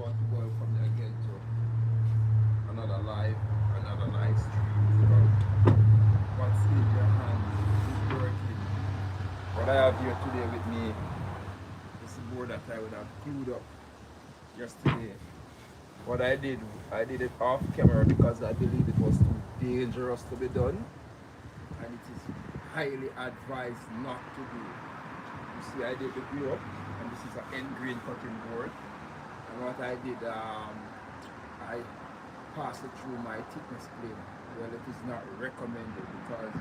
want to welcome you again to another live, another live stream about what's in your hands is working. What I have here today with me is the board that I would have glued up yesterday. What I did it off camera because I believe it was too dangerous to be done, and it is highly advised not to do. You see, I did the glue up, and this is an Endgrained Cutting Board. And what I did, I passed it through my thickness plane. Well, it is not recommended because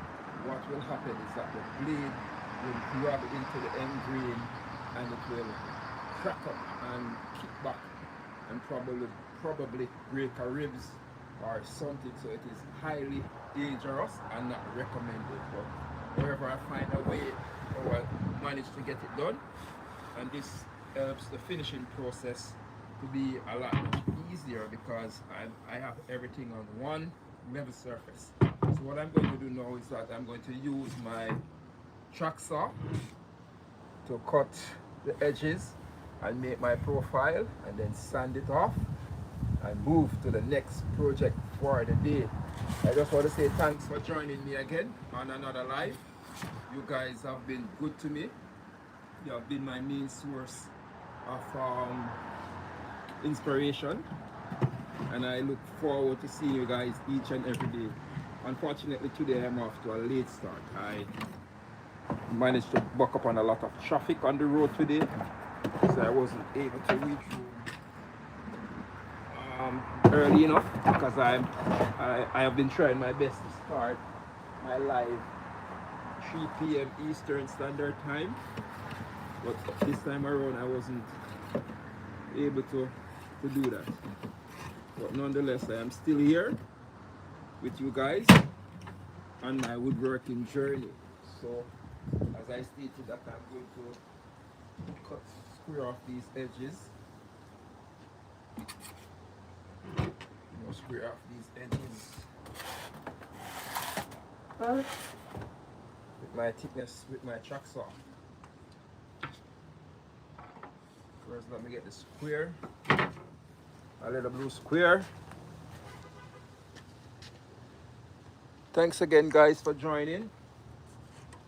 what will happen is that the blade will grab into the end grain and it will crack up and kick back and probably break a ribs or something. So it is highly dangerous and not recommended. But however, I find a way or I manage to get it done, and this helps the finishing process to be a lot easier because I have everything on one level surface. So what I'm going to do now is that I'm going to use my track saw to cut the edges and make my profile and then sand it off and move to the next project for the day. I just want to say thanks for joining me again on another live. You guys have been good to me. You have been my main source of inspiration, and I look forward to seeing you guys each and every day. Unfortunately, today I'm off to a late start. I managed to buck up on a lot of traffic on the road today, so I wasn't able to reach home early enough because I have been trying my best to start my live 3 p.m. Eastern Standard Time, but this time around I wasn't able to do that. But nonetheless, I am still here with you guys on my woodworking journey. So as I stated that I'm going to square off these edges. Square off these edges with my thickness with my track saw. First, let me get the square, a little blue square. Thanks again, guys, for joining.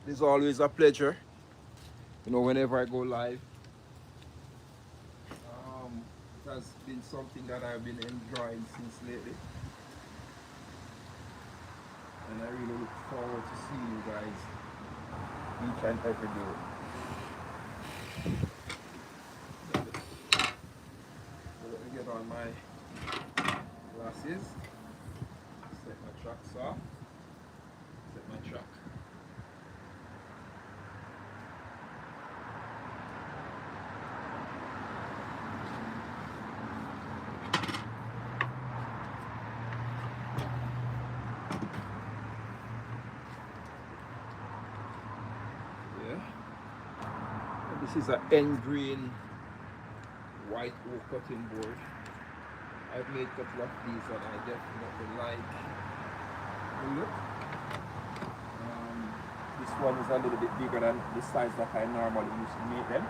It's always a pleasure, whenever I go live. It has been something that I've been enjoying since lately, and I really look forward to seeing you guys each and every day. So let me get on my glasses, set my track saw, set my track. This is an Endgrained white oak cutting board. I've made a couple of these and I definitely like the look. This one is a little bit bigger than the size that I normally used to make them.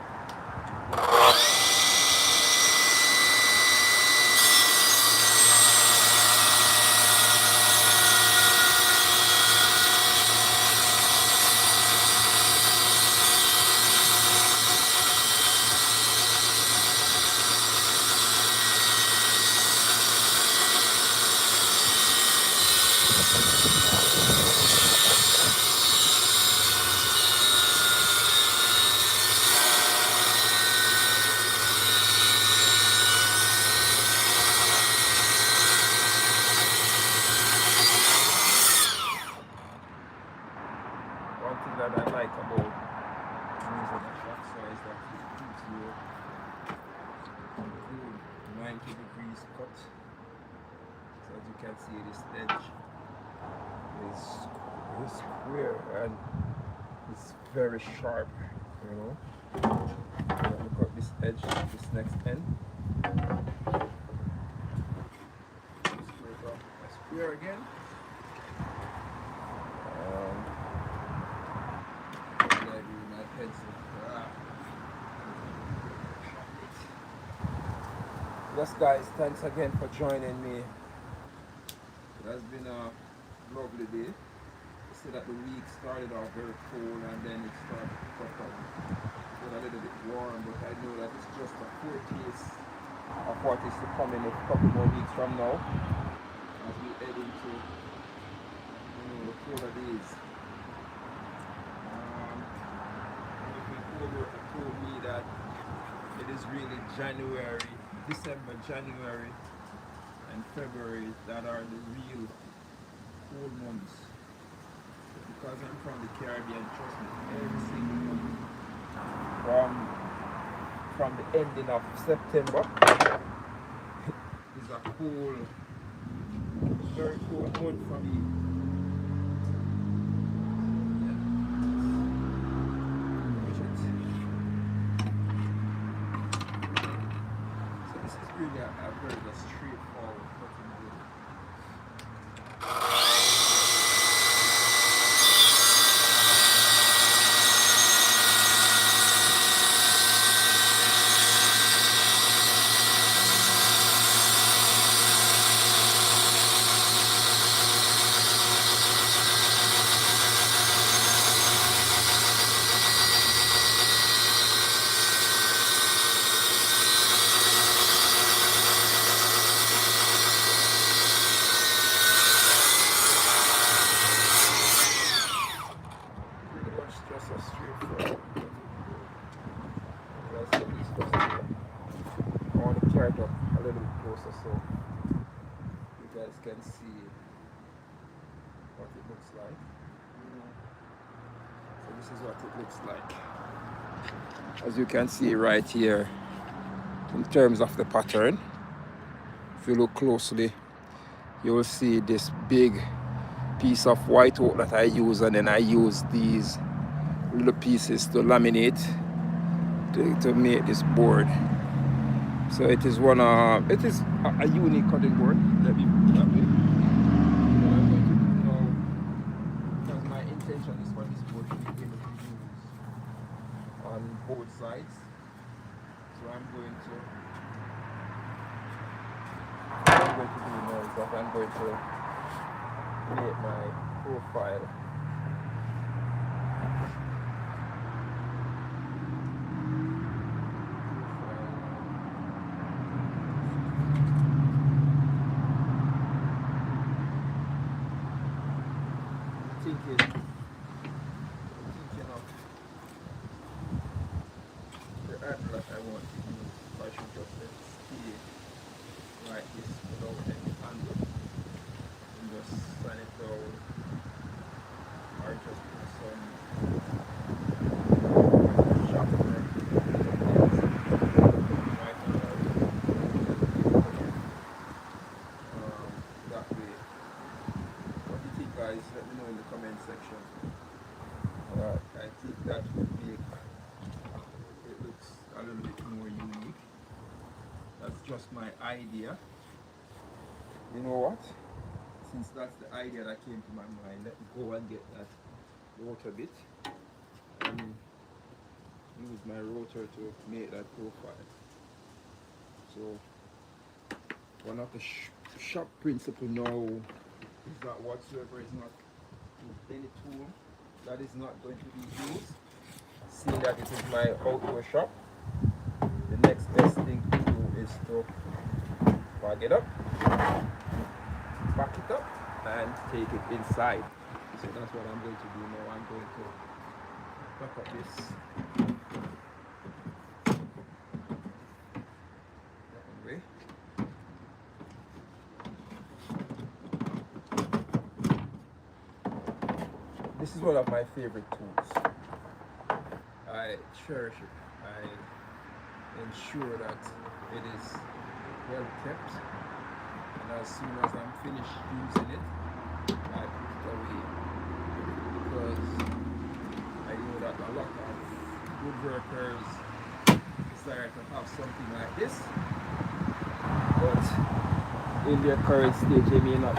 One thing that I like about using a track saw is that it gives you a good 90 degrees cut. So as you can see, this edge is square and it's very sharp, Let me cut this edge, this next end. Square it off my square again. Yes guys, thanks again for joining me. It has been a lovely day. You see that the week started off very cold and then it started to pick up. It was a little bit warm, but I know that it's just a foretaste of what is to come in a couple more weeks from now as we head into the colder days. My co-worker told me that it is really December, January, and February that are the real cold months. Because I'm from the Caribbean, trust me, every single month from the ending of September is a cold, very cold month for me. So this is really a very straightforward cutting board. Pretty much just a straightforward cutting board. As I said, this I want to carry it up a little bit closer so you guys can see what it looks like. So this is what it looks like. As you can see right here, in terms of the pattern, if you look closely, you will see this big piece of white oak that I use, and then I use these little pieces to laminate to make this board. So it is a unique cutting board. Let me put it that way. What I'm going to do now, because my intention is for this board to be able to use on both sides. So what I'm going to do now is that I'm going to create my profile. Thinking of the angle that I want to use. If I should just let it stay like this without any angle and just sand it down, or just put some sharpener right on that way. What do you think, guys? Let me know in the comment section. I think that would make it looks a little bit more unique. That's just my idea. You know what? Since that's the idea that came to my mind, let me go and get that rotor bit and use my rotor to make that profile. So one of the shop principle now is that whatsoever is not any tool that is not going to be used, seeing that it is my outdoor shop, the next best thing to do is to bag it up, back it up, and take it inside. So that's what I'm going to do now. I'm going to pack up this that way. This is one of my favorite tools. I cherish it. I ensure that it is well kept, and as soon as I'm finished using it, I put it away, because I know that a lot of good workers desire to have something like this, but in their current stage they may not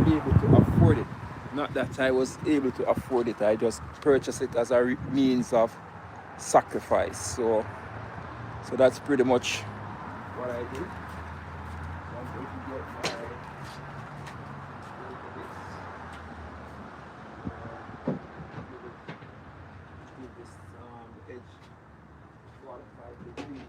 be able to afford it. Not that I was able to afford it, I just purchased it as a means of sacrifice. So that's pretty much what I did. going to get my give this edge 45 degree.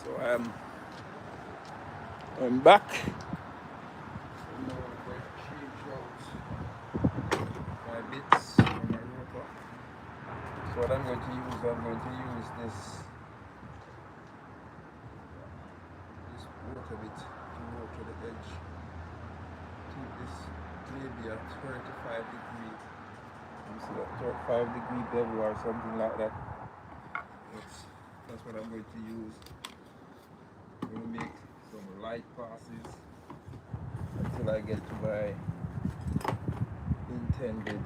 So I'm back. So now I'm going to change out my bits on my rotor. So what I'm going to use this rotor bit to rotor the edge. Keep this maybe at 35 degree. Instead of 35-degree bevel or something like that. That's what I'm going to use. I'm going to make some light passes until I get to my intended.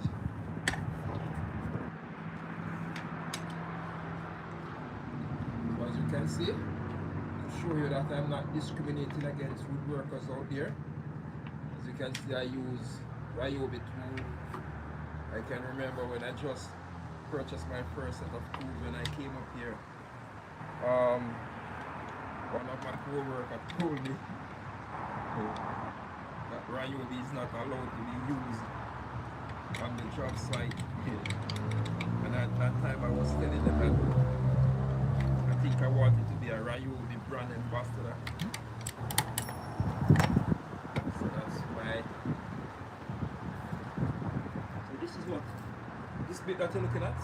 So as you can see, to show you that I'm not discriminating against woodworkers out there. As you can see, I use Ryobi tool. I can remember when I just purchased my first set of tools when I came up here. One of my co-workers told me that Ryobi is not allowed to be used on the job site. And at that time I was telling them that I think I wanted to be a Ryobi brand ambassador. So that's why. So this is what, this bit that you're looking at,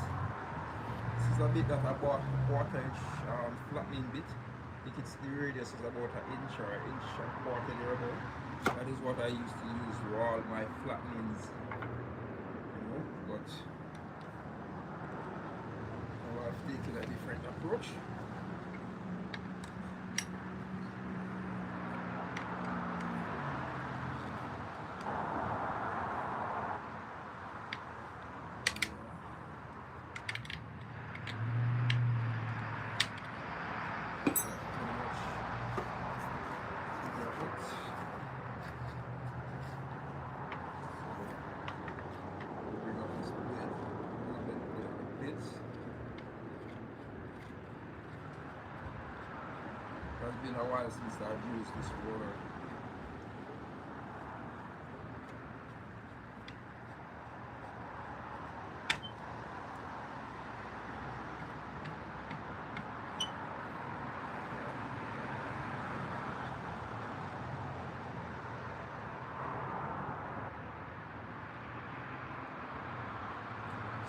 this is a bit that I bought, quarter-inch flattening bit. I think it's the radius is about an inch or an inch and a quarter thereabout. That is what I used to use for all my flattenings. You know, but now I've taken a different approach. It's been a while since I've used this roller.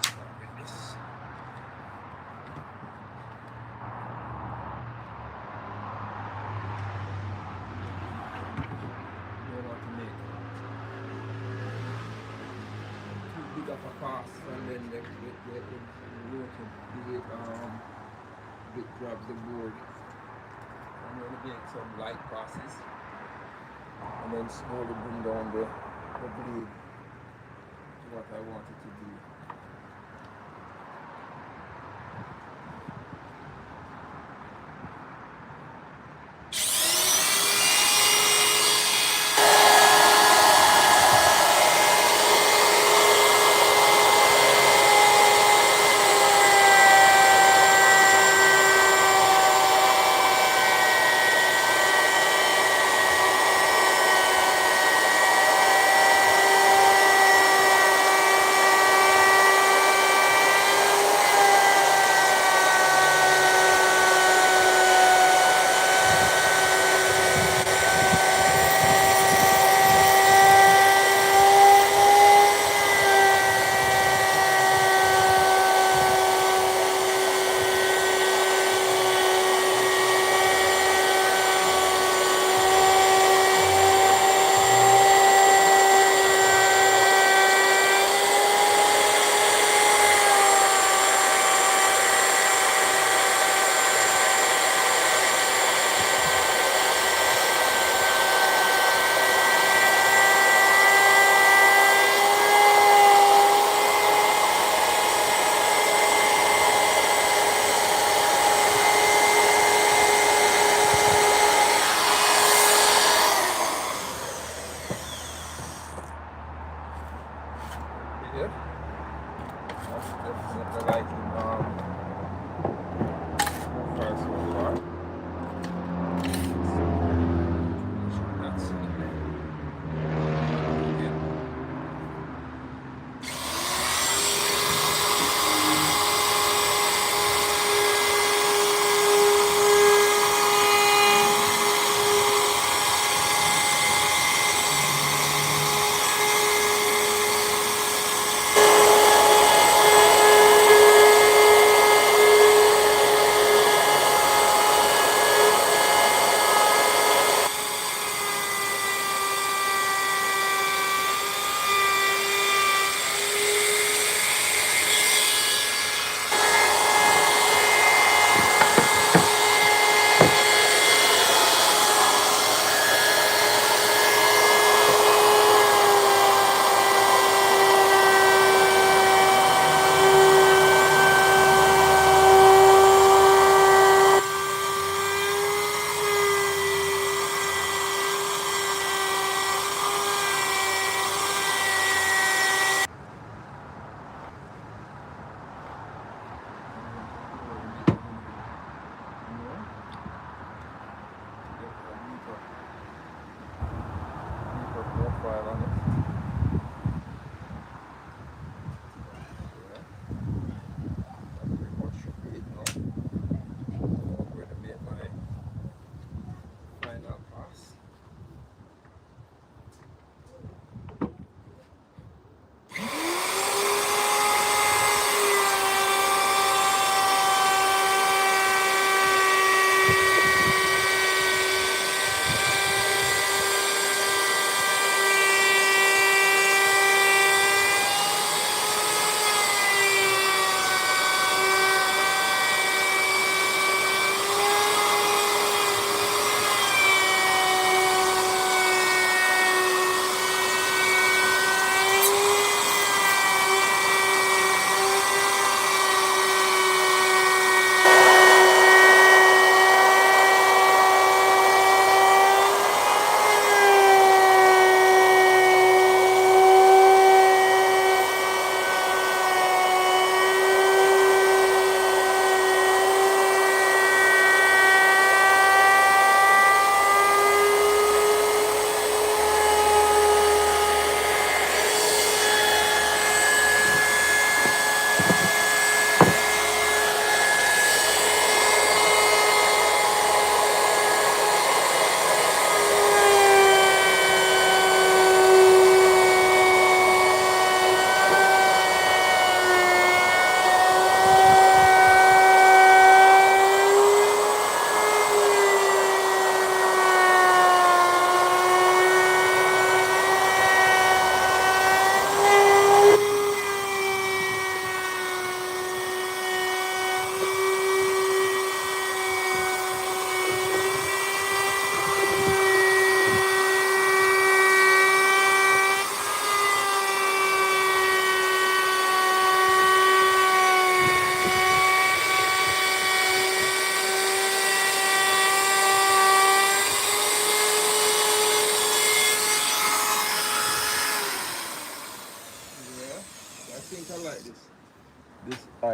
Start with this. bit of a pass, and then the working bit grabs the board. I'm going to make some light passes, and then slowly bring down the blade to what I want it to do.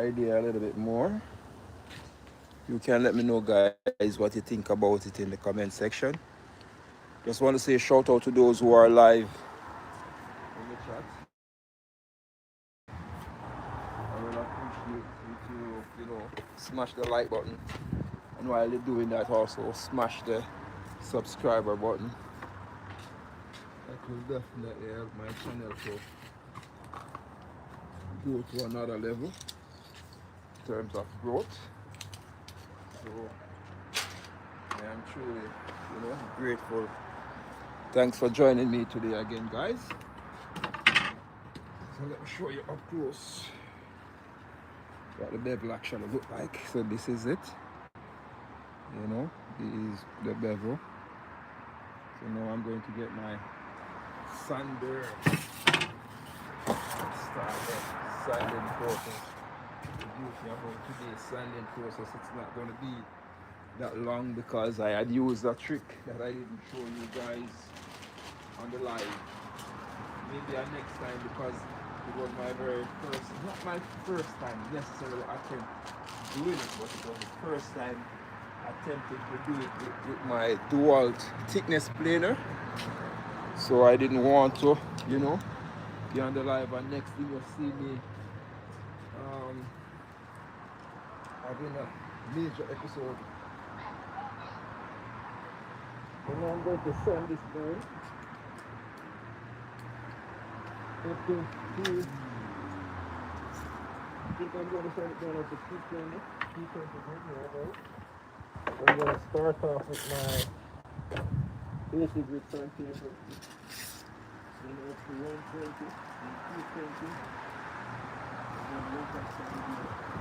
idea a little bit more. You can let me know, guys, what you think about it in the comment section. Just want to say a shout out to those who are live in the chat. I will appreciate you to, smash the like button. And while you're doing that, also smash the subscriber button. That will definitely help my channel to go to another level in terms of growth. So I am truly, grateful. Thanks for joining me today again, guys. So let me show you up close what the bevel actually look like. So this is it. This is the bevel. So now I'm going to get my sander. Start the sanding process. The beauty about today's sanding process, it's not going to be that long because I had used a trick that I didn't show you guys on the live. Maybe next time, because it was my very first, not my first time necessarily attempt doing it, but it was the first time attempted to do it with my dual thickness planer. So I didn't want to, be on the live, and next thing you'll see me having a major episode. And now I'm going to sand this down. Up to two. I think I'm going to sand it down up to 220. 220. I'm going to start off with my basic grit sandpaper. Then up to 120 and 220. And then look at something.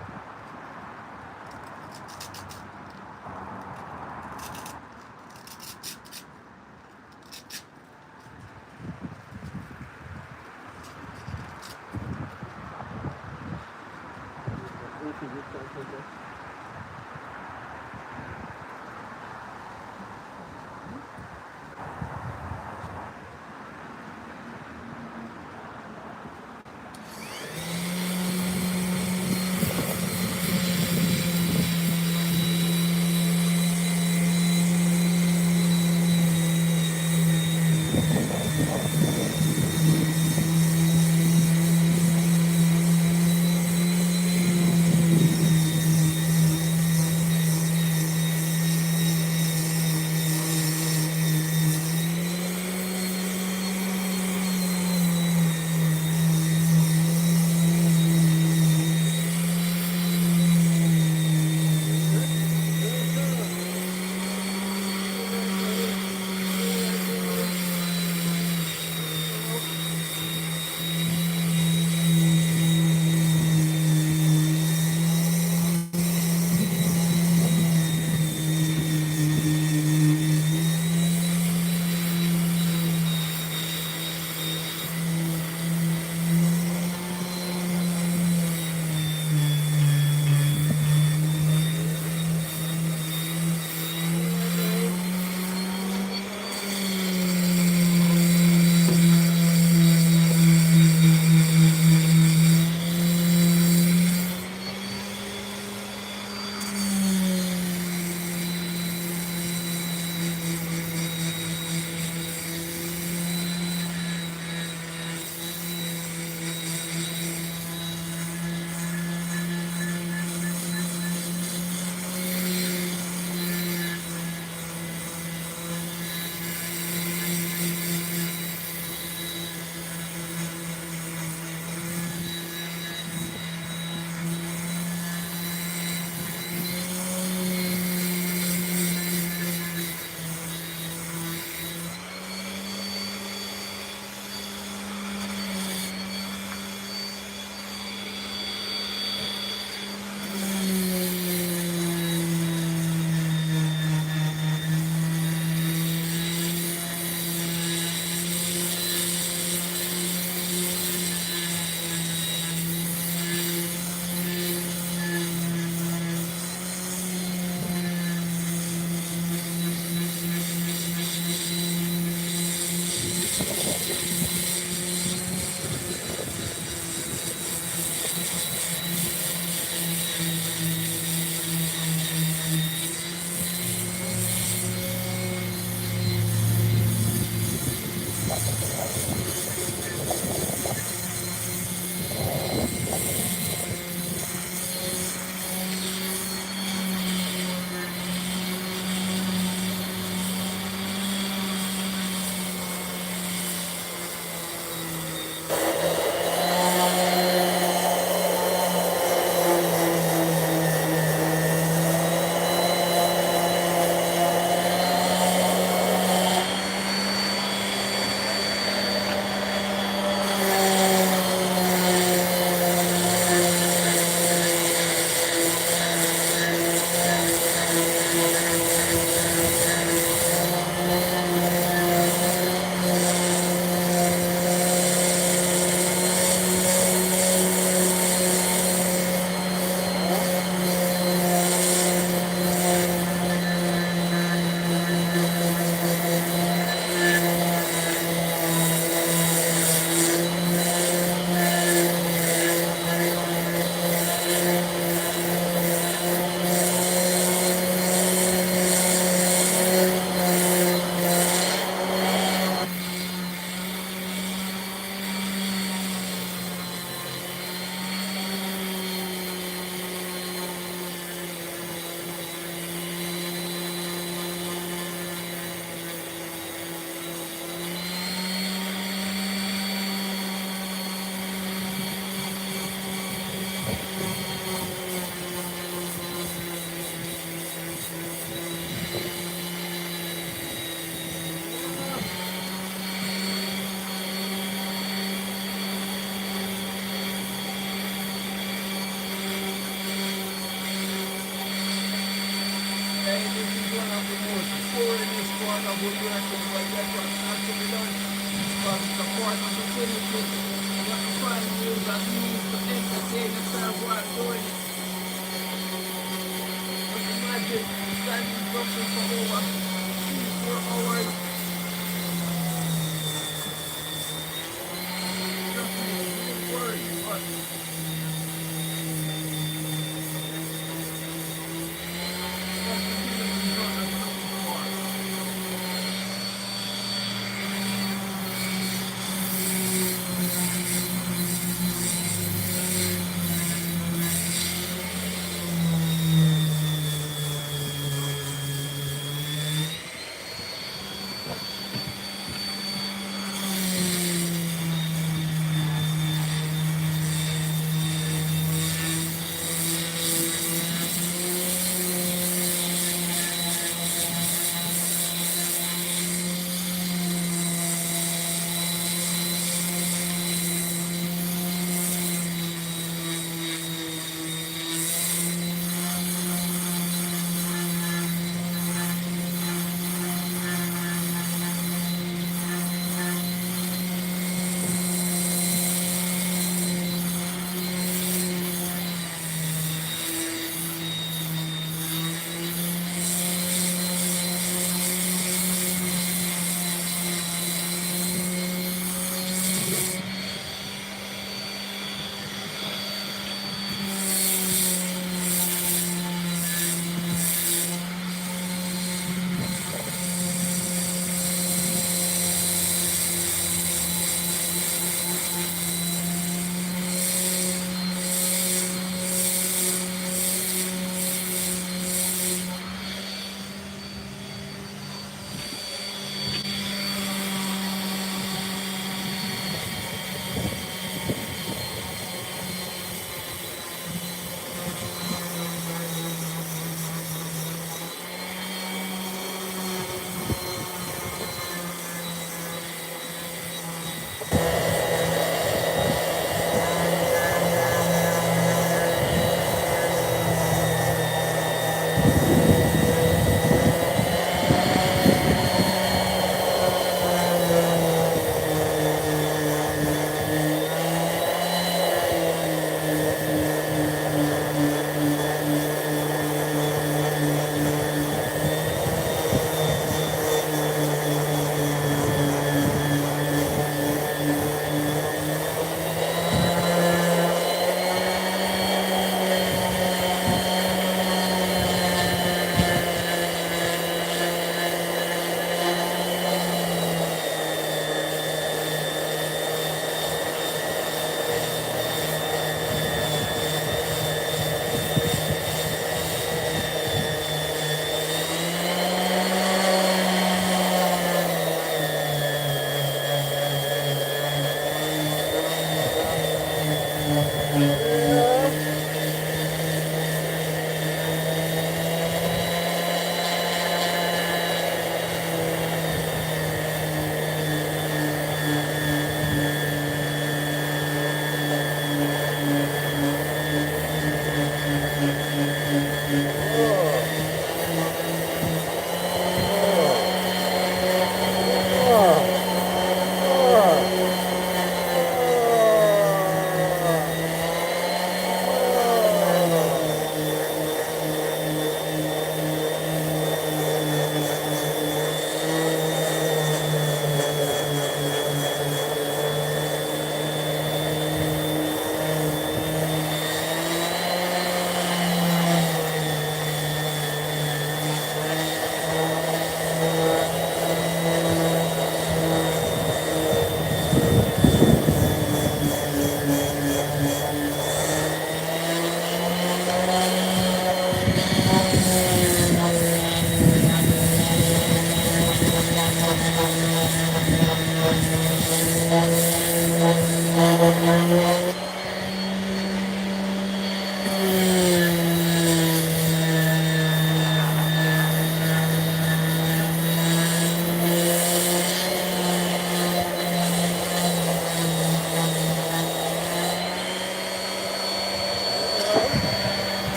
Right? This is one of the most boringest part of woodworking, but that's what has to be done. Because it's a part of the primitive. You have to find ways that means to entertain yourself while doing it. Just imagine standing something for over 3-4 hours. Trust me, it's really worth, but that's the feeling result that you're looking for.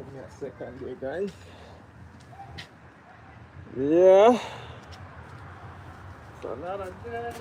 Give me a second there, guys. Yeah. It's another day.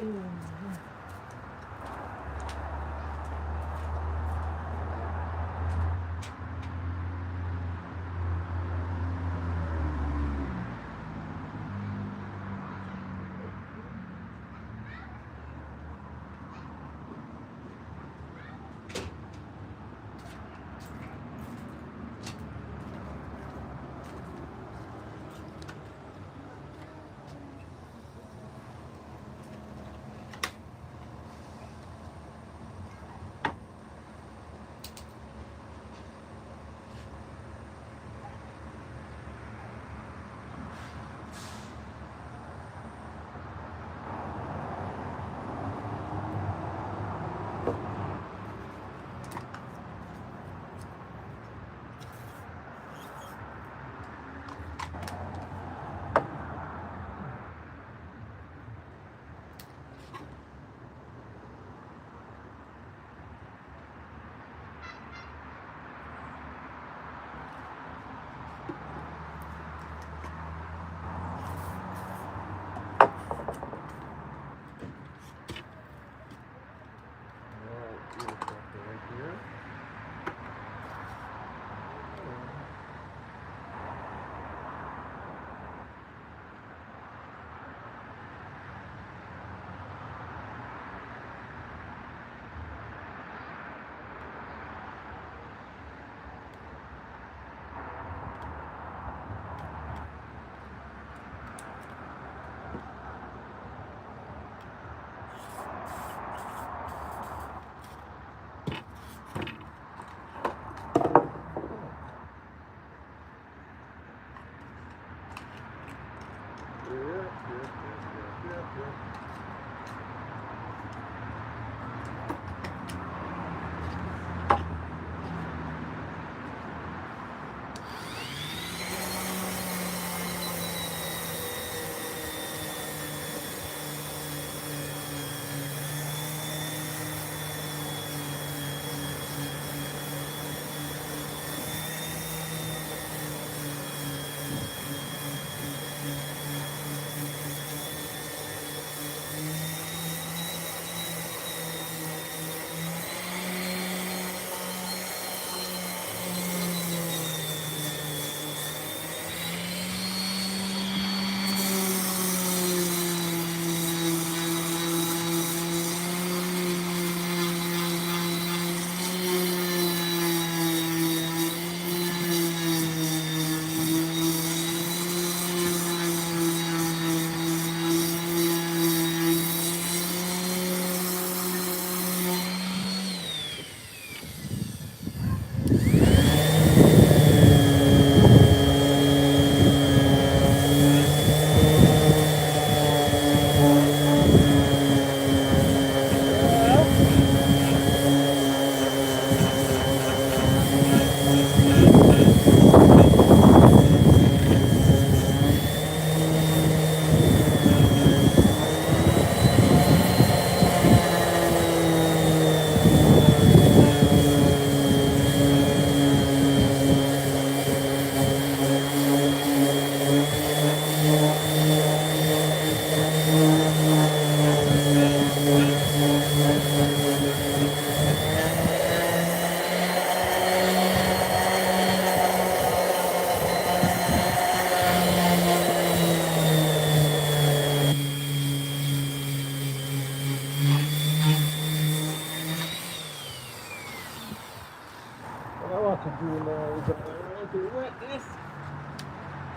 What to do now is I want to wet this.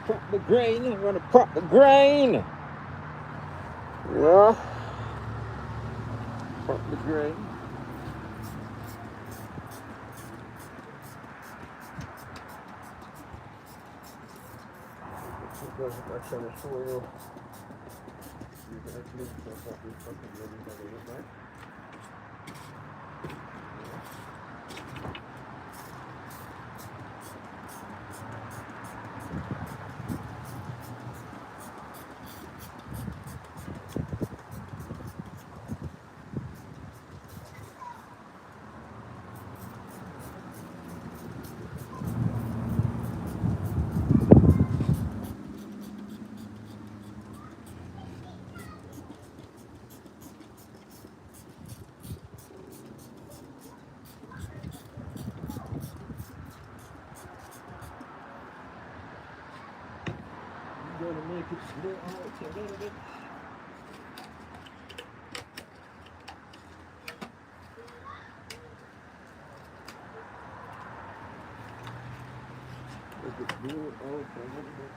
Prop the grain. I'm going to prop the grain. Yeah. Prop the grain. I'm trying to show you. You can actually prop this up. going to make it slow out a little bit. Let it blow out a little bit.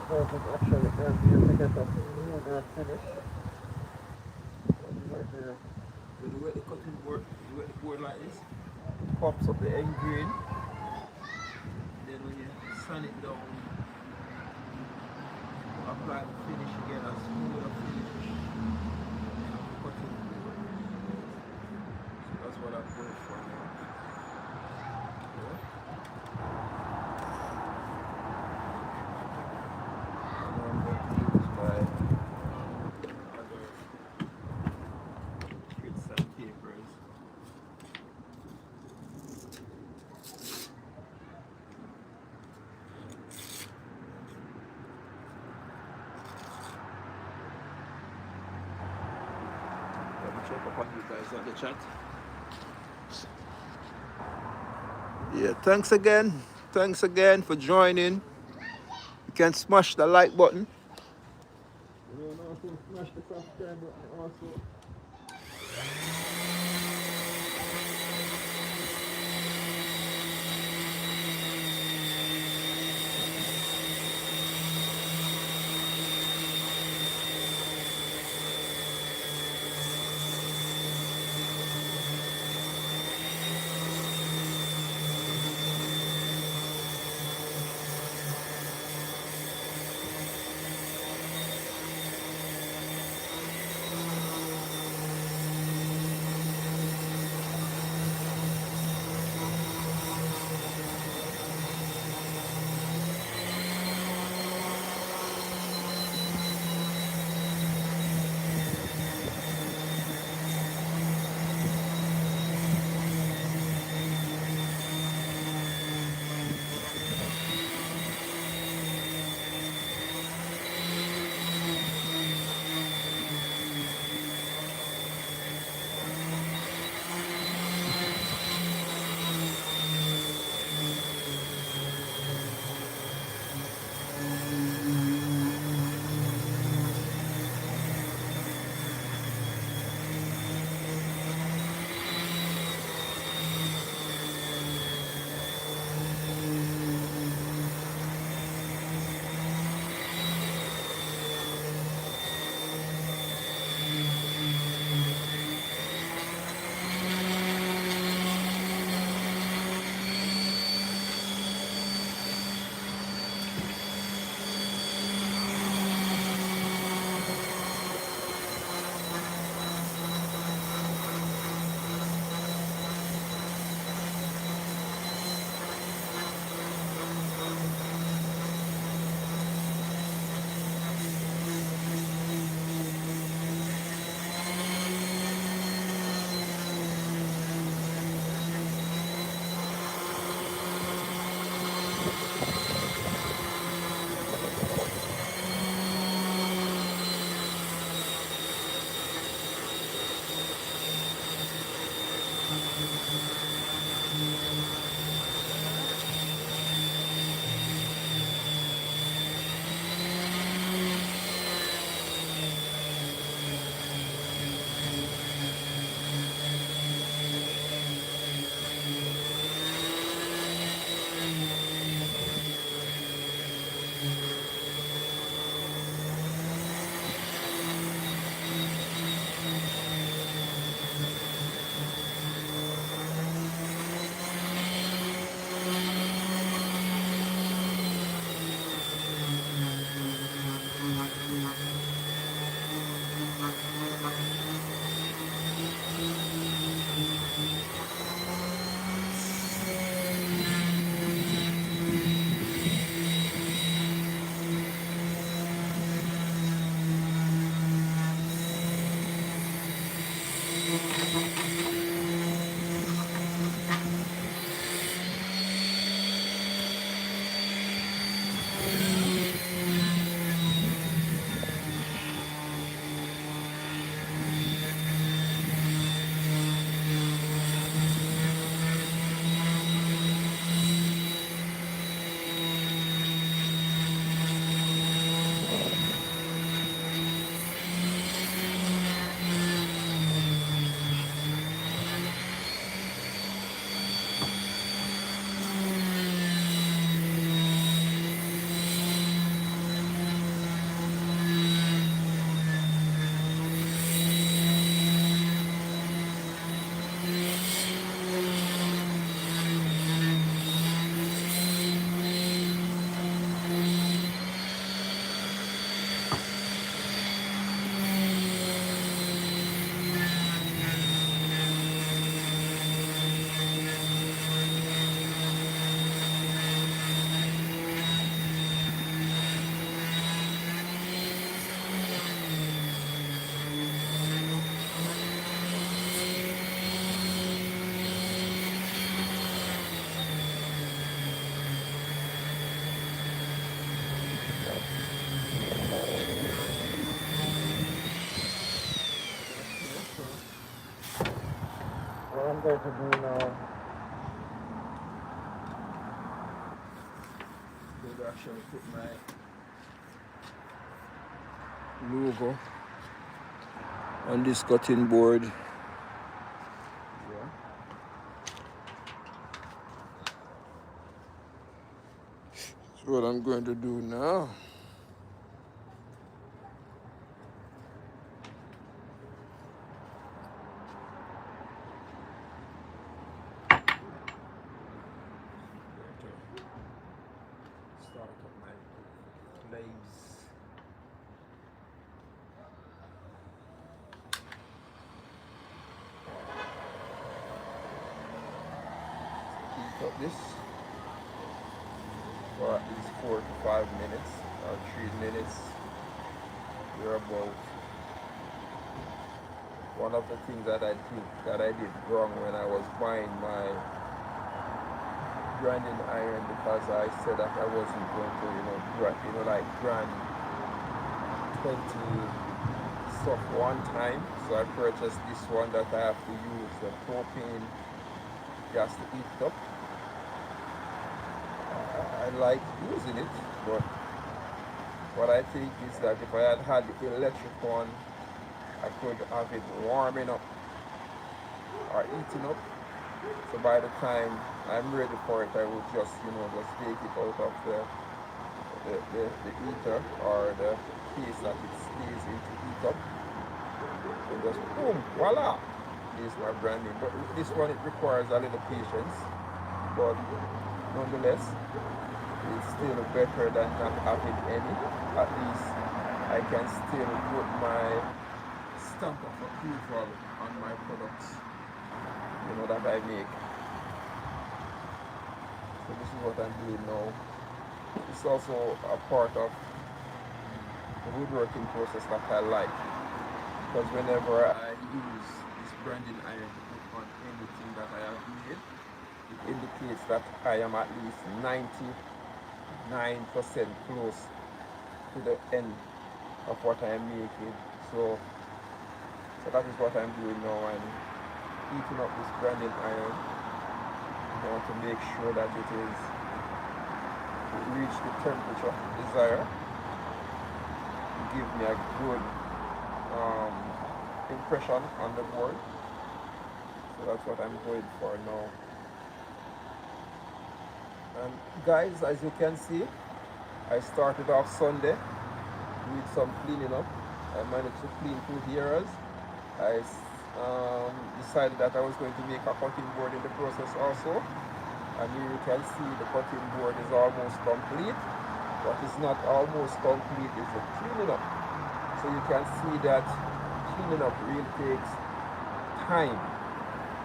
Perfect, actually, to get that finish. Right there. When you wet the cutting board, you wet the board like this, pops up the end grain. Then when you sand it down, apply the finish again, a smoother finish. Cutting board. So that's what I'm going for now. Yeah. I'm going to use my other grits and papers. Let me check up on you guys on the chat. Yeah, thanks again. Thanks again for joining. You can smash the like button. You can also smash the subscribe button also. to do now is actually put my logo on this cutting board. Yeah. That's what I'm going to do now. Start up my blades. Heat up this for at least 4 to 5 minutes or 3 minutes. We're about. One of the things that I think that I did wrong when I was buying my grinding iron, because I said that I wasn't going to, like grind 20 stuff one time. So I purchased this one that I have to use the propane gas to heat it up. I like using it, but what I think is that if I had the electric one, I could have it warming up or heating up. So by the time I'm ready for it, I would just take it out of the heater or the case that it stays in to heat up. And just boom, voila! This is my brand new. But this one, it requires a little patience. But nonetheless, it's still better than not having any. At least I can still put my stamp of approval on my products, that I make. So this is what I'm doing now. It's also a part of the woodworking process that I like, because whenever I use this branding iron to put on anything that I have made, it indicates that I am at least 99% close to the end of what I am making. So that is what I'm doing now. I'm heating up this branding iron. I want to make sure that it reach the temperature desired. Give me a good impression on the board. So that's what I'm going for now. And guys, as you can see, I started off Sunday with some cleaning up. I managed to clean 2 areas. I decided that I was going to make a cutting board in the process also. And here you can see the cutting board is almost complete. What is not almost complete is the cleaning up. So you can see that cleaning up really takes time.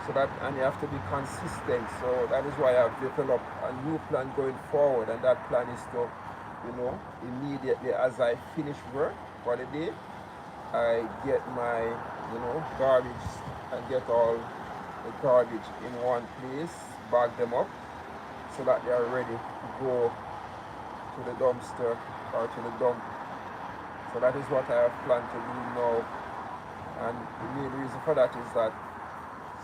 And you have to be consistent. So that is why I've developed a new plan going forward, and that plan is to, immediately as I finish work for the day, I get my, garbage and get all the garbage in one place, bag them up, so that they are ready to go to the dumpster or to the dump. So that is what I have planned to do now. And the main reason for that is that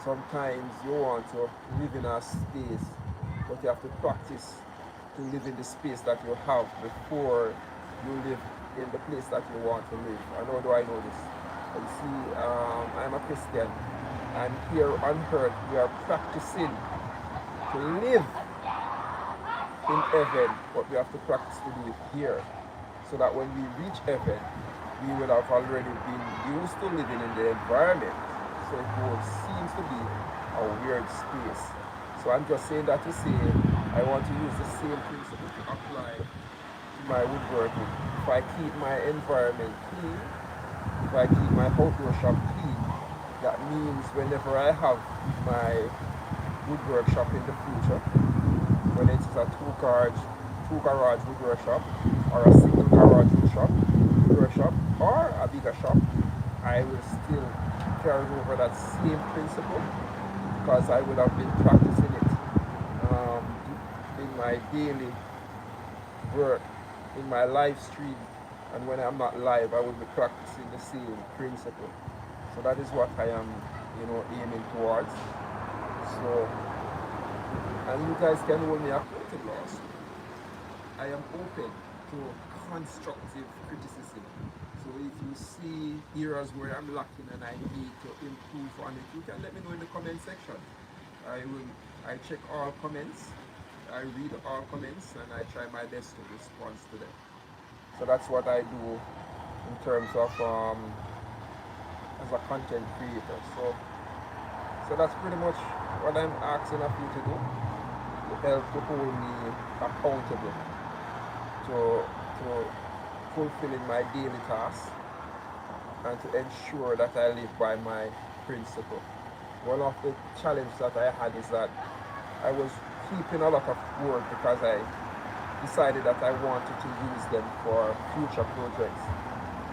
sometimes you want to live in a space, but you have to practice to live in the space that you have before you live in the place that you want to live. And how do I know this? You see, I'm a Christian, and here on earth we are practicing to live in heaven, but we have to practice to do it here, so that when we reach heaven, we will have already been used to living in the environment. So it seems to be a weird space. So I'm just saying that to say I want to use the same principle to apply to my woodworking. If I keep my environment clean, if I keep my outdoor shop clean, that means whenever I have my woodwork shop in the future, whether it is a two garage woodwork shop, or a single garage woodwork shop, or a bigger shop, I will still carry over that same principle, because I would have been practicing it in my daily work, in my live stream, and when I'm not live, I will be practicing the same principle. So that is what I am, aiming towards. So, and you guys can hold me accountable also. I am open to constructive criticism. So if you see areas where I'm lacking and I need to improve on it, you can let me know in the comment section. I check all comments, I read all comments, and I try my best to respond to them. So that's what I do in terms of as a content creator. So that's pretty much what I'm asking of you to do, to help to hold me accountable to fulfilling my daily tasks and to ensure that I live by my principle. One of the challenges that I had is that I was keeping a lot of work because I decided that I wanted to use them for future projects.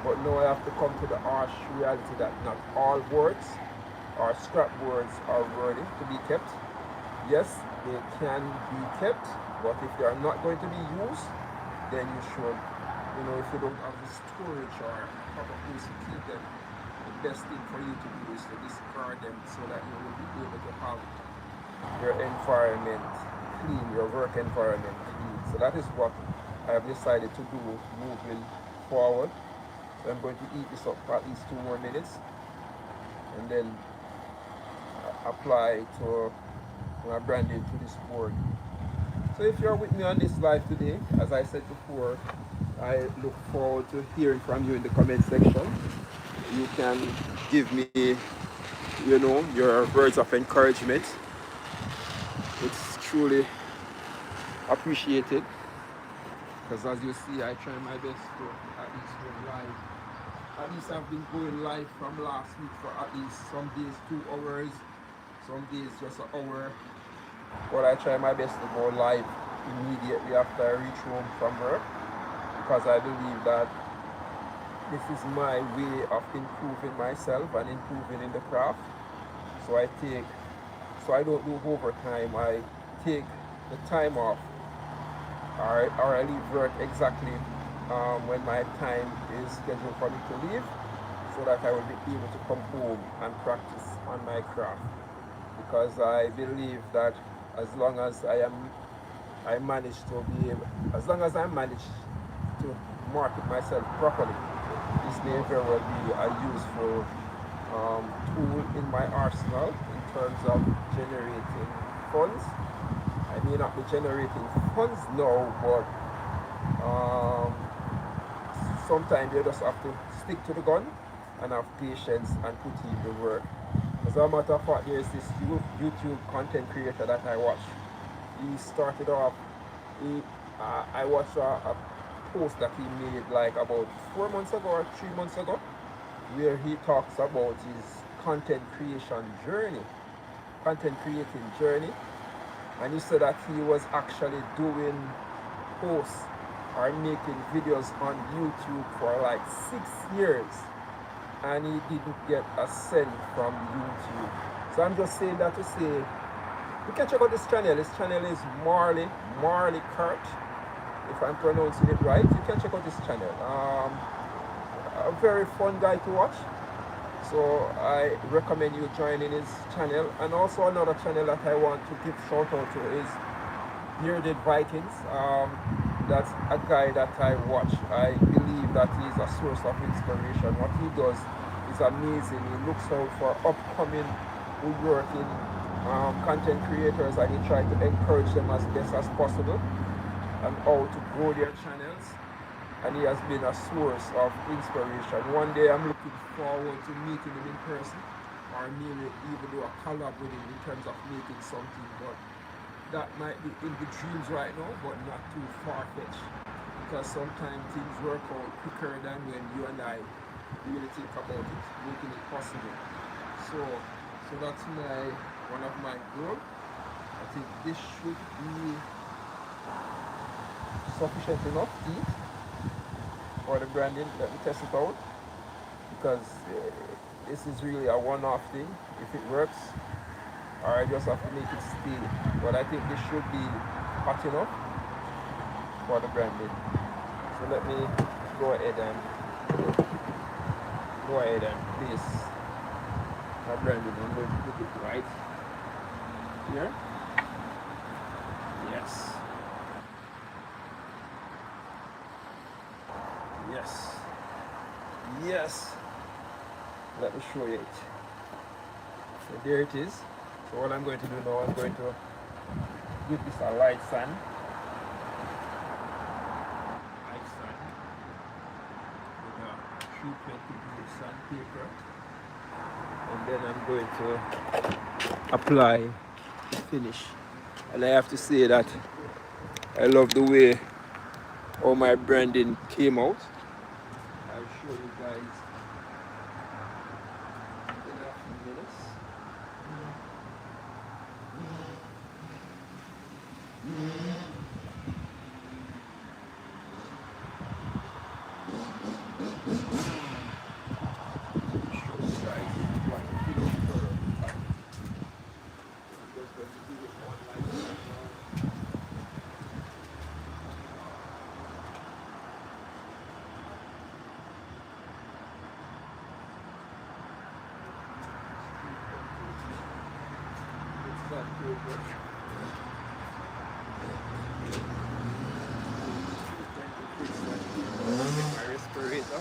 But now I have to come to the harsh reality that not all boards or scrap boards are worthy to be kept. Yes, they can be kept, but if they are not going to be used, then you should, if you don't have the storage or proper place to keep them, the best thing for you to do is to discard them so that you will be able to have your environment clean, your work environment clean. So that is what I have decided to do moving forward. So I'm going to eat this up for at least 2 more minutes and then apply to my branding to this board. So if you're with me on this live today, as I said before, I look forward to hearing from you in the comment section. You can give me, your words of encouragement. It's truly appreciated because as you see, I try my best to at least go live. At least I've been going live from last week for at least some days 2 hours, some days just an hour. But I try my best to go live immediately after I reach home from work because I believe that this is my way of improving myself and improving in the craft. So I don't do overtime. I take the time off, or I leave work exactly when my time is scheduled for me to leave, so that I will be able to come home and practice on my craft. Because I believe that as long as I manage to market myself properly, this may very well be a useful tool in my arsenal in terms of generating funds. I may not be generating funds now, but sometimes you just have to stick to the gun and have patience and put in the work. As a matter of fact, there's this YouTube content creator that I watch. He started off, I watched a post that he made like about 4 months ago or 3 months ago, where he talks about his content creating journey. And he said that he was actually doing posts or making videos on YouTube for like 6 years, and he didn't get a cent from YouTube. So I'm just saying that to say, you can check out this channel. This channel is Marley Kurt, if I'm pronouncing it right. You can check out this channel. A very fun guy to watch. So I recommend you joining his channel. And also another channel that I want to give shout out to is Bearded Vikings. That's a guy that I watch. I believe that he's a source of inspiration. What he does is amazing. He looks out for upcoming woodworking content creators, and he tries to encourage them as best as possible and how to grow their channels. And he has been a source of inspiration. One day I'm looking forward to meeting him in person, or maybe even do a collab with him in terms of making something. But that might be in the dreams right now, but not too far-fetched, because sometimes things work out quicker than when you and I really think about it, making it possible. So that's one of my goals. I think this should be sufficient enough heat for the branding. Let me test it out, because this is really a one-off thing. If it works, or I just have to make it stay. But I think this should be hot enough for the branding. So let me go ahead and place my branding. I'm going to put it right here. Yes. Yes. Yes. Let me show you it. So there it is. So what I'm going to do now, I'm going to give this a light sand. Light sand with a 320 grit sandpaper. And then I'm going to apply the finish. And I have to say that I love the way all my branding came out. I'll show you guys in a few minutes. Show you guys what the finished product looks like. I'm just going to give it one light now. It's not too much. My respirator.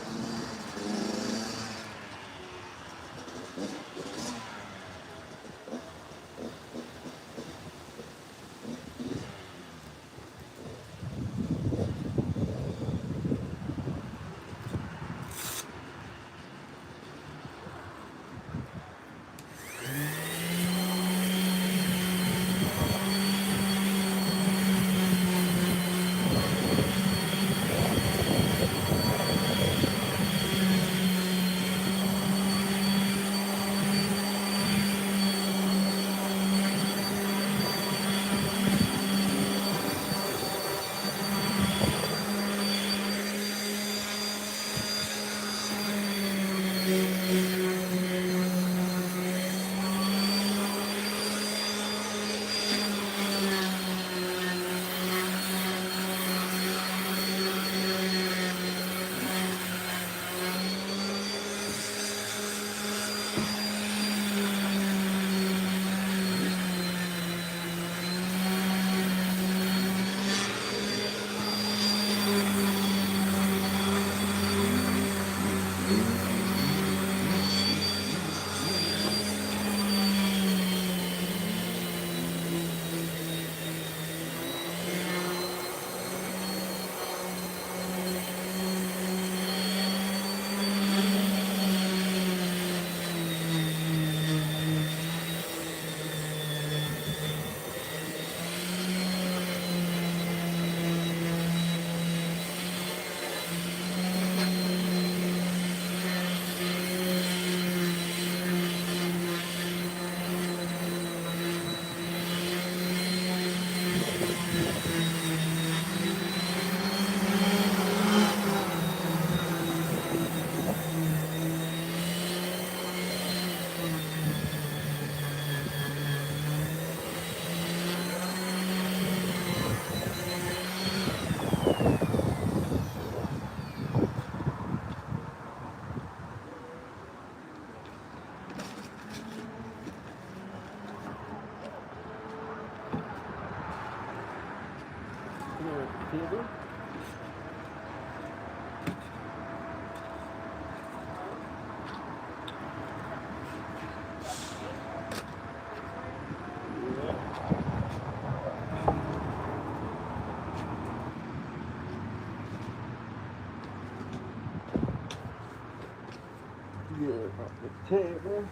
Table. Here at the table.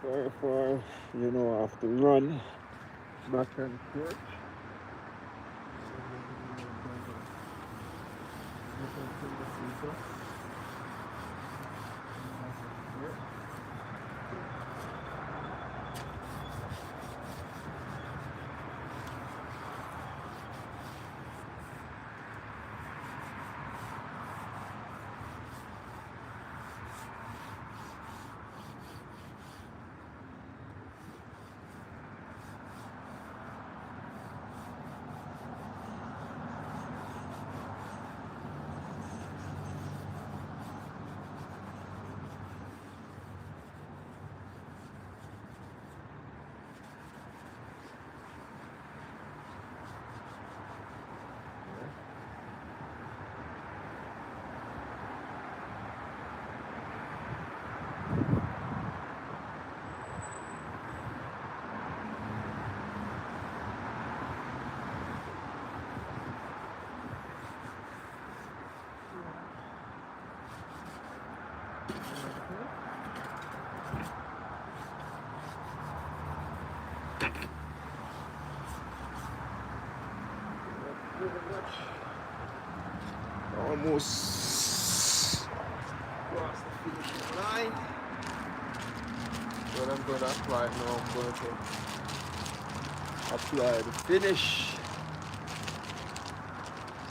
So far, you know, I have to run back and forth. Almost across the finishing line. What I'm going to apply now, I'm going to apply the finish.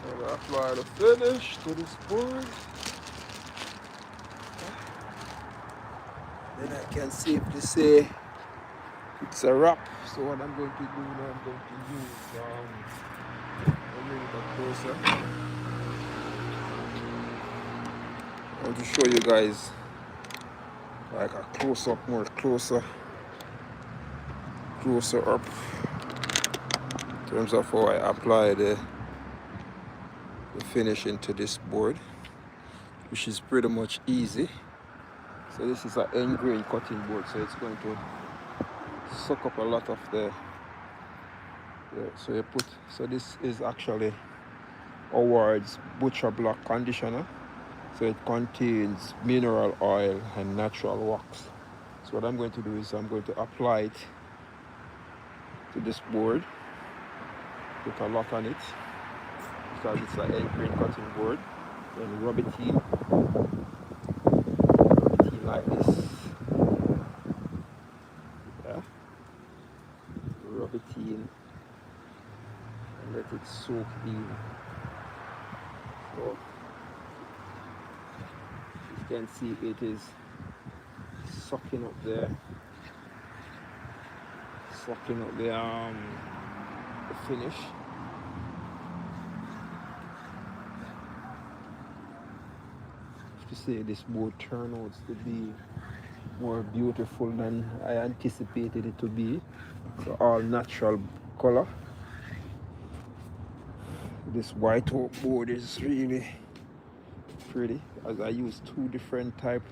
I'm going to apply the finish to this board. Then I can safely say it's a wrap. So what I'm going to do now, I'm going to use a little bit closer. I want to show you guys like a close up, more closer up in terms of how I apply the finish into this board, which is pretty much easy. So this is an Endgrained cutting board, so it's going to suck up a lot of so this is actually Howard's Butcher Block conditioner. So it contains mineral oil and natural wax. So what I'm going to do is I'm going to apply it to this board, put a lot on it because it's an Endgrained cutting board. Then rub it in like this. Yeah. Rub it in and let it soak in. So you can see it is sucking up the finish. To say this board turned out to be more beautiful than I anticipated it to be. So all natural color. This white oak board is really pretty, as I use two different types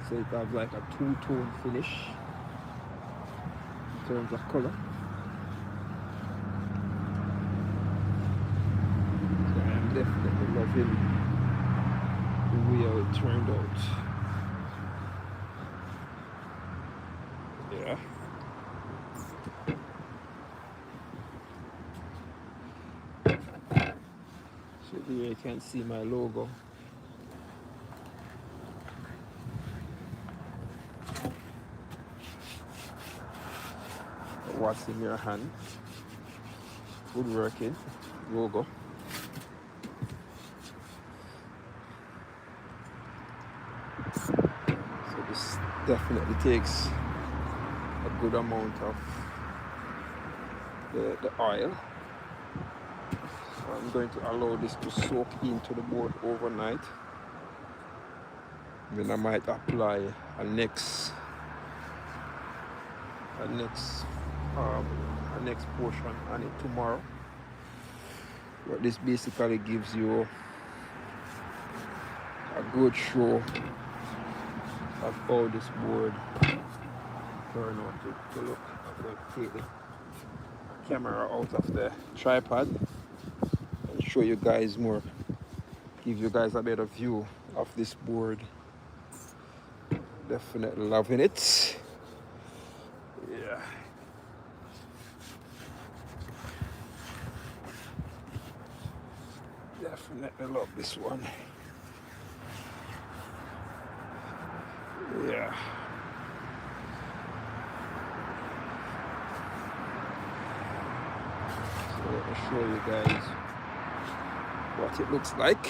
so it has like a two-tone finish in terms of color. So I'm definitely loving the way how it turned out. Yeah. So here you can see my logo. What's in your hand? Woodworking logo. So this definitely takes a good amount of the oil. So I'm going to allow this to soak into the board overnight. Then I might apply a next portion on it tomorrow. But this basically gives you a good show of how this board turned out to look. I'm going to take the camera out of the tripod and show you guys more give you guys a better view of this board. Definitely loving it. Yeah. Definitely love this one. Yeah. So let me show you guys what it looks like.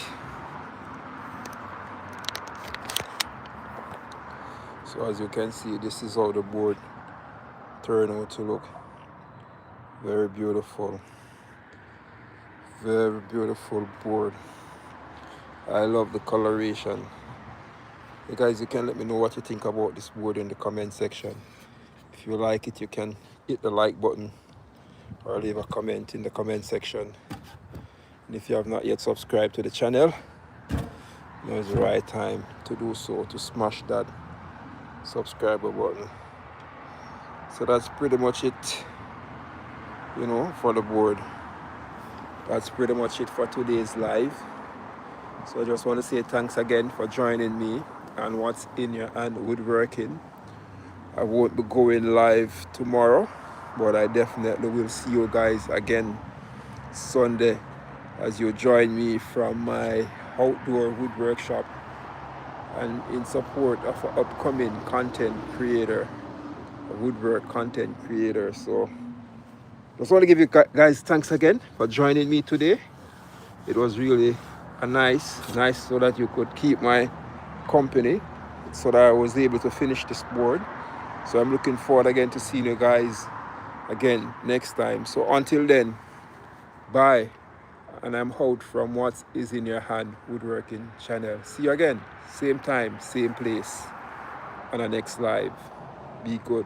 So as you can see, this is how the board turned out to look. Very beautiful. Very beautiful board. I love the coloration. You guys, you can let me know what you think about this board in the comment section. If you like it, you can hit the like button or leave a comment in the comment section. And if you have not yet subscribed to the channel, now is the right time to do so, to smash that subscriber button. So that's pretty much it, you know, for the board. That's pretty much it for today's live. So I just want to say thanks again for joining me on What's in Your Hand Woodworking. I won't be going live tomorrow, but I definitely will see you guys again Sunday as you join me from my outdoor woodwork shop and in support of an upcoming content creator, a woodwork content creator. So just want to give you guys thanks again for joining me today. It was really a nice so that you could keep my company, so that I was able to finish this board. So I'm looking forward again to seeing you guys again next time. So until then, bye. And I'm out from What Is In Your Hand Woodworking channel. See you again, same time, same place on the next live. Be good.